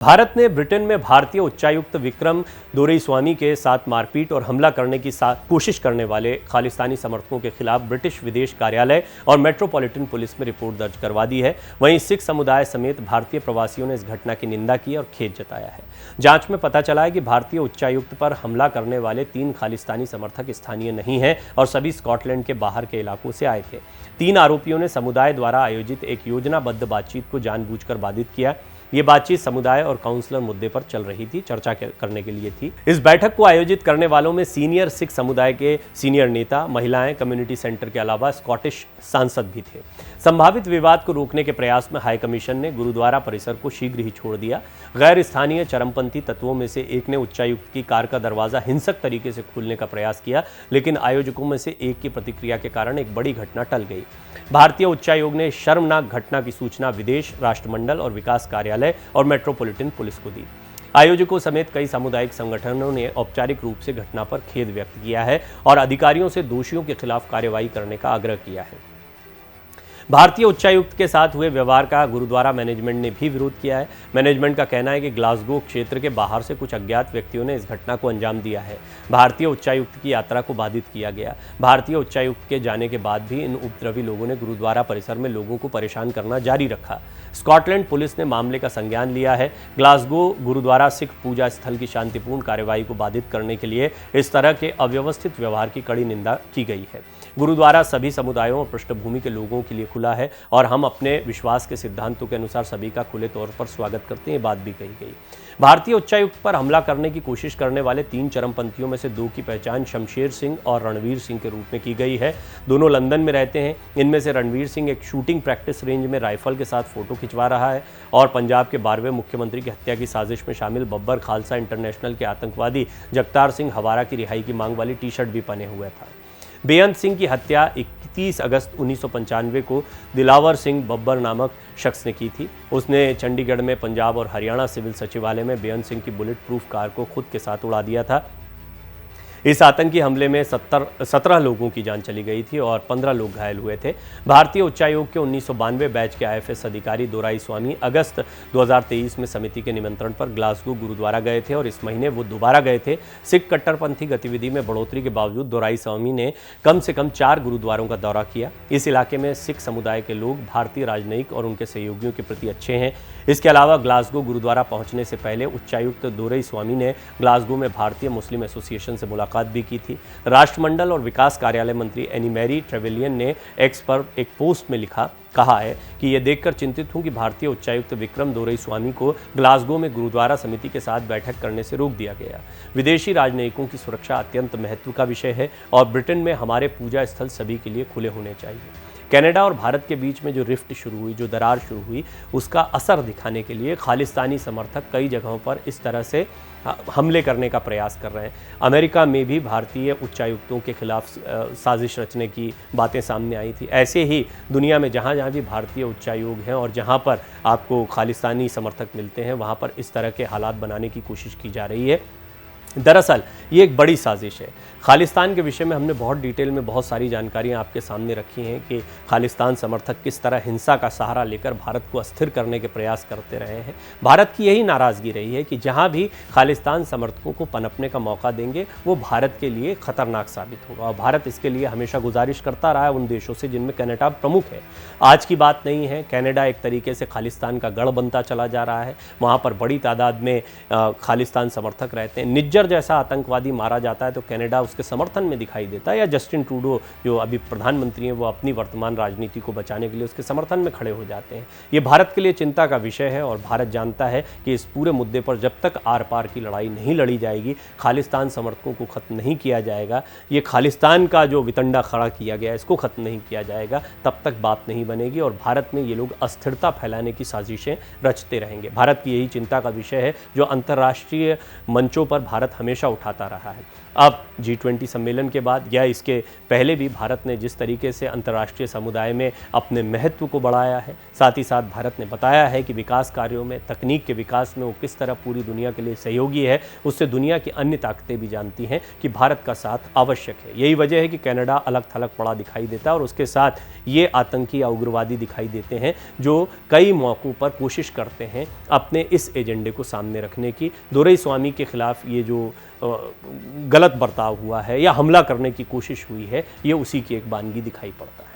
भारत ने ब्रिटेन में भारतीय उच्चायुक्त विक्रम दोरईस्वामी के साथ मारपीट और हमला करने की कोशिश करने वाले खालिस्तानी समर्थकों के खिलाफ ब्रिटिश विदेश कार्यालय और मेट्रोपॉलिटन पुलिस में रिपोर्ट दर्ज करवा दी है। वहीं सिख समुदाय समेत भारतीय प्रवासियों ने इस घटना की निंदा की और खेद जताया है। जांच में पता चला है कि भारतीय उच्चायुक्त पर हमला करने वाले 3 खालिस्तानी समर्थक स्थानीय नहीं हैं और सभी स्कॉटलैंड के बाहर के इलाकों से आए थे। 3 आरोपियों ने समुदाय द्वारा आयोजित एक योजनाबद्ध बातचीत को जानबूझकर बाधित किया। ये बातचीत समुदाय और काउंसलर मुद्दे पर चल रही थी, चर्चा करने के लिए थी। इस बैठक को आयोजित करने वालों में सीनियर सिख समुदाय के सीनियर नेता, महिलाएं, कम्युनिटी सेंटर के अलावा स्कॉटिश सांसद भी थे। संभावित विवाद को रोकने के प्रयास में हाई कमीशन ने गुरुद्वारा परिसर को शीघ्र ही छोड़ दिया। गैर स्थानीय चरमपंथी तत्वों में से एक ने उच्चायुक्त की कार का दरवाजा हिंसक तरीके से खोलने का प्रयास किया, लेकिन आयोजकों में से एक की प्रतिक्रिया के कारण एक बड़ी घटना टल गई। भारतीय उच्चायोग ने शर्मनाक घटना की सूचना विदेश, राष्ट्रमंडल और विकास कार्यालय और मेट्रोपॉलिटन पुलिस को दी। आयोजकों समेत कई सामुदायिक संगठनों ने औपचारिक रूप से घटना पर खेद व्यक्त किया है और अधिकारियों से दोषियों के खिलाफ कार्रवाई करने का आग्रह किया है। भारतीय उच्चायुक्त के साथ हुए व्यवहार का गुरुद्वारा मैनेजमेंट ने भी विरोध किया है। मैनेजमेंट का कहना है कि ग्लासगो क्षेत्र के बाहर से कुछ अज्ञात व्यक्तियों ने इस घटना को अंजाम दिया है। भारतीय उच्चायुक्त की यात्रा को बाधित किया गया। भारतीय उच्चायुक्त के जाने के बाद भी इन उपद्रवी लोगों ने गुरुद्वारा परिसर में लोगों को परेशान करना जारी रखा। स्कॉटलैंड पुलिस ने मामले का संज्ञान लिया है। ग्लासगो गुरुद्वारा सिख पूजा स्थल की शांतिपूर्ण कार्रवाई को बाधित करने के लिए इस तरह के अव्यवस्थित व्यवहार की कड़ी निंदा की गई है। गुरुद्वारा सभी समुदायों और पृष्ठभूमि के लोगों के लिए खुला है और हम अपने विश्वास के सिद्धांतों के अनुसार सभी का खुले तौर पर स्वागत करते हैं, ये बात भी कही गई। भारतीय उच्चायुक्त पर हमला करने की कोशिश करने वाले 3 चरमपंथियों में से 2 की पहचान शमशेर सिंह और रणवीर सिंह के रूप में की गई है। दोनों लंदन में रहते हैं। इनमें से रणवीर सिंह एक शूटिंग प्रैक्टिस रेंज में राइफल के साथ फोटो खिंचवा रहा है और पंजाब के 12वें मुख्यमंत्री की हत्या की साजिश में शामिल बब्बर खालसा इंटरनेशनल के आतंकवादी जगतार सिंह हवारा की रिहाई की मांग वाली टी-शर्ट भी पहने हुआ था। बेअंत सिंह की हत्या 31 अगस्त 1995 को दिलावर सिंह बब्बर नामक शख्स ने की थी। उसने चंडीगढ़ में पंजाब और हरियाणा सिविल सचिवालय में बेअंत सिंह की बुलेट प्रूफ कार को खुद के साथ उड़ा दिया था। इस आतंकी हमले में 17 लोगों की जान चली गई थी और 15 लोग घायल हुए थे। भारतीय उच्चायोग के 1992 बैच के IFS अधिकारी दोराईस्वामी अगस्त 2023 में समिति के निमंत्रण पर ग्लासगो गुरुद्वारा गए थे और इस महीने वो दोबारा गए थे। सिख कट्टरपंथी गतिविधि में बढ़ोतरी के बावजूद दोराईस्वामी ने कम से कम 4 गुरुद्वारों का दौरा किया। इस इलाके में सिख समुदाय के लोग भारतीय राजनयिक और उनके सहयोगियों के प्रति अच्छे हैं। इसके अलावा ग्लासगो गुरुद्वारा पहुंचने से पहले उच्चायुक्त दोरईस्वामी ने ग्लासगो में भारतीय मुस्लिम एसोसिएशन से मुलाकात भी की थी। राष्ट्रमंडल और विकास कार्यालय मंत्री एनी मैरी ट्रेवेलियन ने एक्स पर एक पोस्ट में कहा है कि यह देखकर चिंतित हूं कि भारतीय उच्चायुक्त विक्रम दोरईस्वामी को ग्लासगो में गुरुद्वारा समिति के साथ बैठक करने से रोक दिया गया। विदेशी राजनयिकों की सुरक्षा अत्यंत महत्व का विषय है और ब्रिटेन में हमारे पूजा स्थल सभी के लिए खुले होने चाहिए। कनाडा और भारत के बीच में जो रिफ्ट शुरू हुई, जो दरार शुरू हुई, उसका असर दिखाने के लिए खालिस्तानी समर्थक कई जगहों पर इस तरह से हमले करने का प्रयास कर रहे हैं। अमेरिका में भी भारतीय उच्चायुक्तों के खिलाफ साजिश रचने की बातें सामने आई थी। ऐसे ही दुनिया में जहाँ जहाँ भी भारतीय उच्चायोग हैं और जहाँ पर आपको खालिस्तानी समर्थक मिलते हैं, वहाँ पर इस तरह के हालात बनाने की कोशिश की जा रही है। दरअसल ये एक बड़ी साजिश है। खालिस्तान के विषय में हमने बहुत डिटेल में बहुत सारी जानकारियां आपके सामने रखी हैं कि खालिस्तान समर्थक किस तरह हिंसा का सहारा लेकर भारत को अस्थिर करने के प्रयास करते रहे हैं। भारत की यही नाराज़गी रही है कि जहां भी खालिस्तान समर्थकों को पनपने का मौका देंगे वो भारत के लिए खतरनाक साबित होगा और भारत इसके लिए हमेशा गुजारिश करता रहा है उन देशों से जिनमें कनाडा प्रमुख है। आज की बात नहीं है। कनाडा एक तरीके से खालिस्तान का गढ़ बनता चला जा रहा है। वहाँ पर बड़ी तादाद में खालिस्तान समर्थक रहते हैं। निज्जर जैसा आतंकवादी मारा जाता है तो कनाडा उसके समर्थन में दिखाई देता है, या जस्टिन ट्रूडो जो अभी प्रधानमंत्री हैं वो अपनी वर्तमान राजनीति को बचाने के लिए उसके समर्थन में खड़े हो जाते हैं। ये भारत के लिए चिंता का विषय है और भारत जानता है कि इस पूरे मुद्दे पर जब तक आर पार की लड़ाई नहीं लड़ी जाएगी, खालिस्तान समर्थकों को खत्म नहीं किया जाएगा, ये खालिस्तान का जो वितंडा खड़ा किया गया इसको खत्म नहीं किया जाएगा, तब तक बात नहीं बनेगी और भारत में ये लोग अस्थिरता फैलाने की साजिशें रचते रहेंगे। भारत की यही चिंता का विषय है जो अंतर्राष्ट्रीय मंचों पर भारत भारत हमेशा उठाता रहा है। अब G20 सम्मेलन के बाद या इसके पहले भी भारत ने जिस तरीके से अंतर्राष्ट्रीय समुदाय में अपने महत्व को बढ़ाया है, साथ ही साथ भारत ने बताया है कि विकास कार्यों में, तकनीक के विकास में वो किस तरह पूरी दुनिया के लिए सहयोगी है, उससे दुनिया की अन्य ताकतें भी जानती हैं कि भारत का साथ आवश्यक है। यही वजह है कि कनाडा अलग थलग पड़ा दिखाई देता है और उसके साथ ये आतंकी या उग्रवादी दिखाई देते हैं जो कई मौक़ों पर कोशिश करते हैं अपने इस एजेंडे को सामने रखने की। दोरईस्वामी के खिलाफ ये जो गलत बर्ताव हुआ है या हमला करने की कोशिश हुई है, ये उसी की एक बानगी दिखाई पड़ता है।